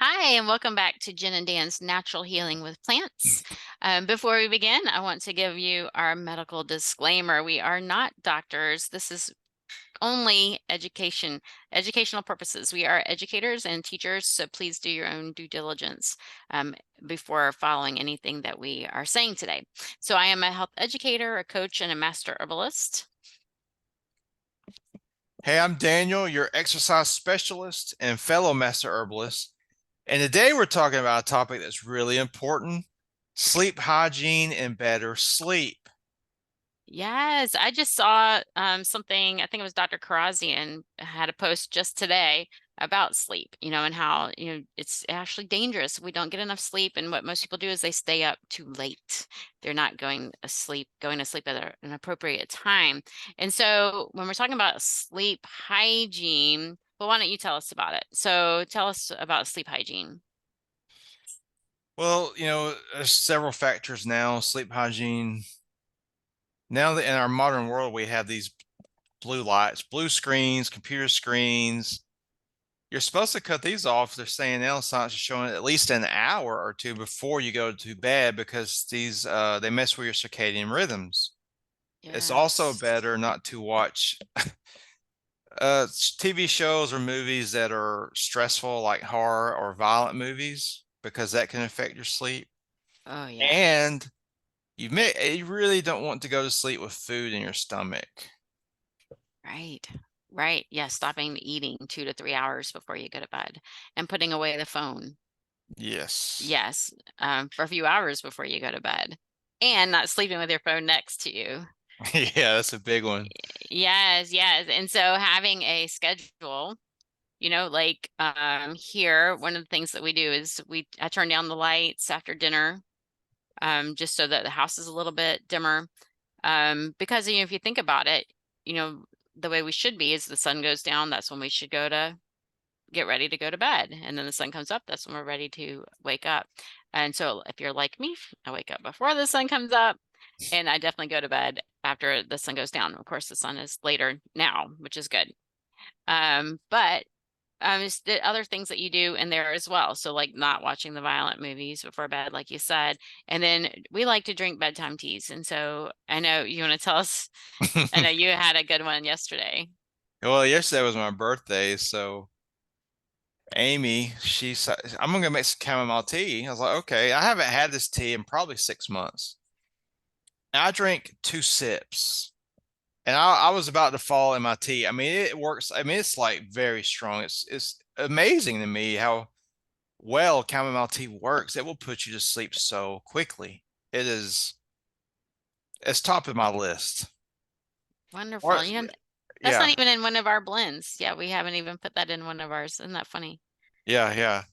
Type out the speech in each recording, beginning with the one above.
Hi, and welcome back to Jen and Dan's Natural Healing with Plants. Before we begin, I want to give you our medical disclaimer. We are not doctors. This is only educational purposes. We are educators and teachers, so please do your own due diligence before following anything that we are saying today. So I am a health educator, a coach, and a master herbalist. Hey, I'm Daniel, your exercise specialist and fellow master herbalist. And today we're talking about a topic that's really important, sleep hygiene and better sleep. Yes, I just saw something, I think it was Dr. Karazian had a post just today about sleep, and how, it's actually dangerous. We don't get enough sleep, and what most people do is they stay up too late. They're not going to sleep at an appropriate time. And so when we're talking about sleep hygiene, well, why don't you tell us about it? So tell us about sleep hygiene. Well, there's several factors now, sleep hygiene. Now that in our modern world, we have these blue lights, blue screens, computer screens. You're supposed to cut these off. They're saying now science is showing at least an hour or two before you go to bed because these they mess with your circadian rhythms. It's also Yes. better not to watch TV shows or movies that are stressful, like horror or violent movies, because that can affect your sleep. Oh, yeah. And you really don't want to go to sleep with food in your stomach. Right. Right. Yeah. Stopping eating 2 to 3 hours before you go to bed and putting away the phone. Yes. Yes. For a few hours before you go to bed and not sleeping with your phone next to you. Yeah, that's a big one. Yes. Yes. And so having a schedule, like here, one of the things that we do is I turn down the lights after dinner, just so that the house is a little bit dimmer. Because if you think about it, you know, the way we should be is the sun goes down, that's when we should go to get ready to go to bed. And then the sun comes up, that's when we're ready to wake up. And so if you're like me, I wake up before the sun comes up and I definitely go to bed after the sun goes down. Of course, the sun is later now, which is good. But it's the other things that you do in there as well. So like not watching the violent movies before bed, like you said. And then we like to drink bedtime teas. And so I know you want to tell us, I know you had a good one yesterday. Well, yesterday was my birthday, so Amy, she said, I'm gonna make some chamomile tea. I was like, okay, I haven't had this tea in probably 6 months. I drank 2 sips. And I was about to fall in my tea. I mean, it works. I mean, it's like very strong. It's amazing to me how well chamomile tea works. It will put you to sleep so quickly. It's top of my list. Or Wonderful. That's not yeah, even in one of our blends. Yeah, we haven't even put that in one of ours. Isn't that funny? yeah.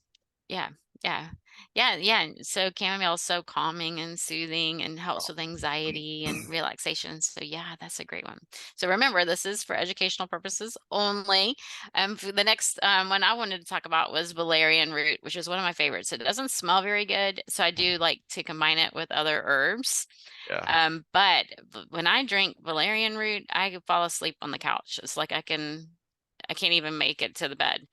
Yeah, yeah, yeah. So chamomile is so calming and soothing and helps with anxiety and relaxation. So yeah, that's a great one. So remember, this is for educational purposes only. For the next one I wanted to talk about was valerian root, which is one of my favorites. It doesn't smell very good, so I do like to combine it with other herbs. Yeah. But when I drink valerian root, I could fall asleep on the couch. It's like I can't even make it to the bed.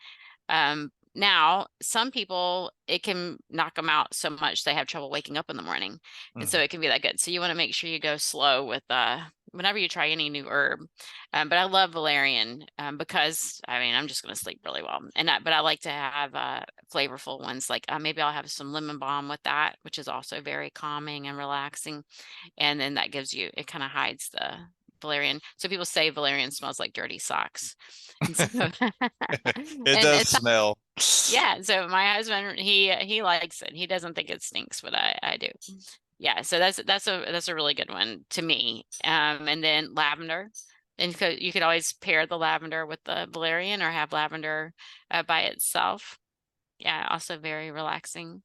Now, some people, it can knock them out so much they have trouble waking up in the morning. And so Mhm. it can be that good. So you want to make sure you go slow with whenever you try any new herb. But I love valerian because I mean I'm just going to sleep really well. But I like to have flavorful ones like maybe I'll have some lemon balm with that, which is also very calming and relaxing. And then that gives you, it kind of hides the valerian. So people say valerian smells like dirty socks. And so It and does it's smell. yeah, so my husband he likes it. He doesn't think it stinks, but I do. Yeah, so that's a really good one to me. And then lavender. And you could always pair the lavender with the valerian or have lavender by itself. Yeah, also very relaxing.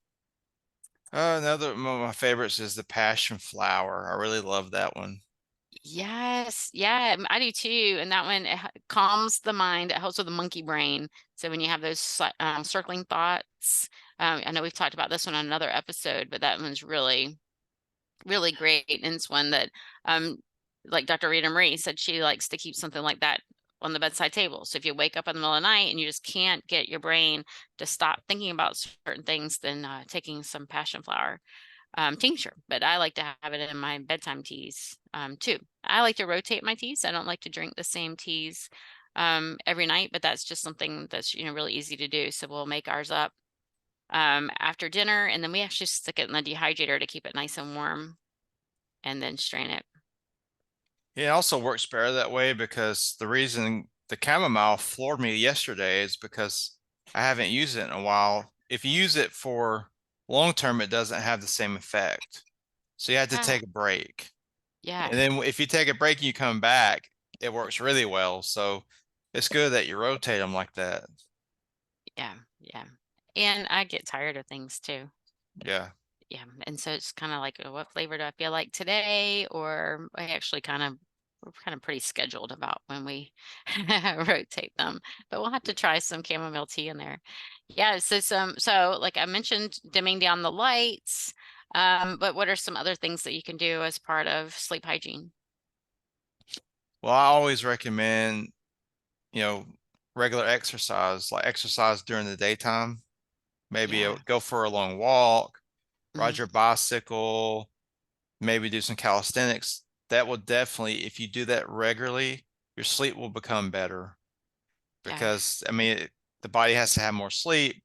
Another one of my favorites is the passionflower. I really love that one. Yes, yeah, I do too. And that one calms the mind. It helps with the monkey brain. So when you have those circling thoughts, I know we've talked about this one on another episode, but that one's really, really great. And it's one that, um, like Dr. Rita Marie said, she likes to keep something like that on the bedside table. So if you wake up in the middle of the night and you just can't get your brain to stop thinking about certain things, then taking some passionflower tincture. But I like to have it in my bedtime teas too. I like to rotate my teas. I don't like to drink the same teas every night, but that's just something that's, you know, really easy to do. So we'll make ours up after dinner, and then we actually stick it in the dehydrator to keep it nice and warm, and then strain it. Yeah, it also works better that way because the reason the chamomile floored me yesterday is because I haven't used it in a while. If you use it for long term, it doesn't have the same effect. So you have to Yeah, take a break. yeah, And then if you take a break and you come back, it works really well. So it's good that you rotate them like that. yeah, yeah. And I get tired of things too. Yeah. Yeah, and so it's kind of like, what flavor do I feel like today? Or I actually we're kind of pretty scheduled about when we rotate them. But we'll have to try some chamomile tea in there. Yeah, so like I mentioned, dimming down the lights. But what are some other things that you can do as part of sleep hygiene? Well, I always recommend, you know, regular exercise, like exercise during the daytime. Maybe Yeah. go for a long walk, ride Mm, your bicycle, maybe do some calisthenics. That will definitely, if you do that regularly, your sleep will become better yeah. because, I mean, the body has to have more sleep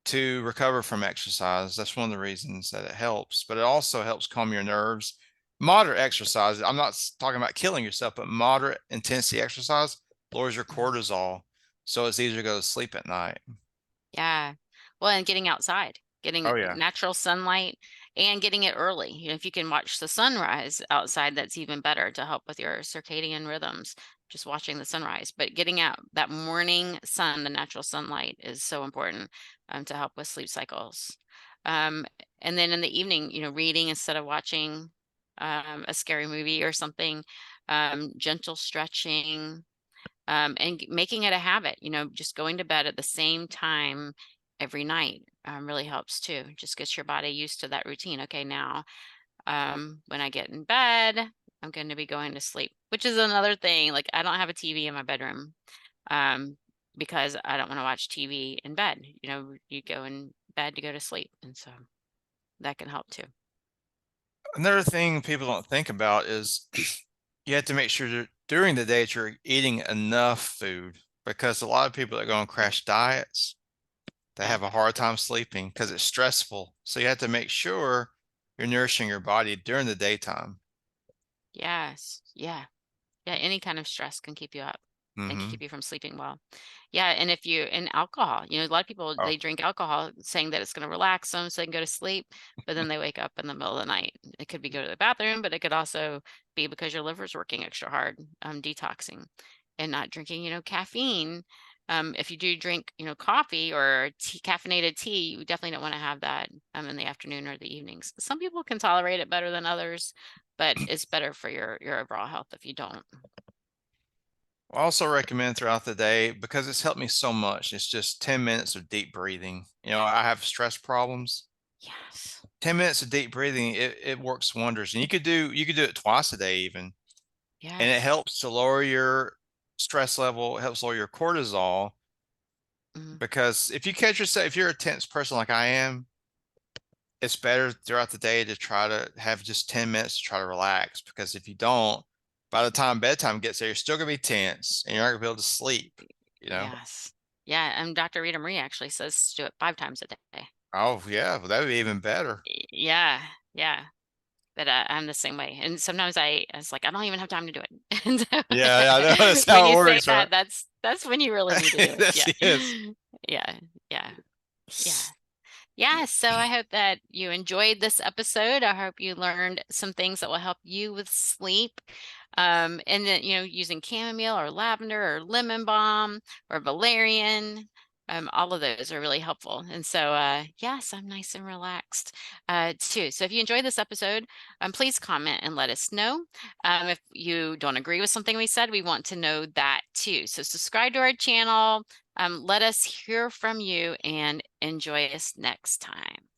to recover from exercise. That's one of the reasons that it helps, but it also helps calm your nerves. Moderate exercise, I'm not talking about killing yourself, but moderate intensity exercise lowers your Mhm. cortisol. So it's easier to go to sleep at night. Yeah. Well, and getting outside, getting Oh, yeah. natural sunlight and getting it early. You know, if you can watch the sunrise outside, that's even better to help with your circadian rhythms, just watching the sunrise. But getting out that morning sun, the natural sunlight is so important to help with sleep cycles. Um, and then in the evening, you know, reading instead of watching a scary movie or something, gentle stretching, and making it a habit, you know, just going to bed at the same time every night really helps too. Just gets your body used to that routine. Okay, now when I get in bed, I'm going to be going to sleep, which is another thing. Like I don't have a TV in my bedroom um, because I don't want to watch TV in bed. You know, you go in bed to go to sleep, and so that can help too. Another thing people don't think about is you have to make sure that during the day that you're eating enough food because a lot of people that go on crash diets, they Yeah. have a hard time sleeping because it's stressful. So you have to make sure you're nourishing your body during the daytime. Yes. Yeah. Yeah, any kind of stress can keep you up and Mm-hmm. keep you from sleeping well. Yeah, and if you and alcohol, you know, a lot of people Oh, they drink alcohol saying that it's going to relax them so they can go to sleep, but then they wake up in the middle of the night. It could be go to the bathroom, but it could also be because your liver's working extra hard, detoxing and not drinking, you know, caffeine. If you do drink, you know, coffee or tea, caffeinated tea, you definitely don't want to have that in the afternoon or the evenings. Some people can tolerate it better than others, but it's better for your overall health if you don't. I also recommend throughout the day because it's helped me so much. It's just 10 minutes of deep breathing. You know, I have stress problems. Yes. 10 minutes of deep breathing, it works wonders. And you could do it twice a day even. And it Yes. helps to lower your stress level, it helps lower your cortisol Mhm. because if you catch yourself, if you're a tense person like I am, it's better throughout the day to try to have just 10 minutes to try to relax because if you don't, by the time bedtime gets there, you're still gonna be tense and you're not gonna be able to sleep, you know? Yes. Yeah, and Dr. Rita Marie actually says to do it 5 times a day. Oh yeah, well, that would be even better. Yeah, yeah, but, I'm the same way, and sometimes I was like, "I don't even have time to do it." And Yeah, yeah, I know so that's when how you it say works, right? that, that's when you really need to do it. That's Yeah. yes. Yeah, yeah, yeah. Yeah, so I hope that you enjoyed this episode. I hope you learned some things that will help you with sleep. And then, you know, using chamomile or lavender or lemon balm or valerian. All of those are really helpful. And so, yes, I'm nice and relaxed too. So if you enjoyed this episode, please comment and let us know. If you don't agree with something we said, we want to know that too. So subscribe to our channel, let us hear from you and enjoy us next time.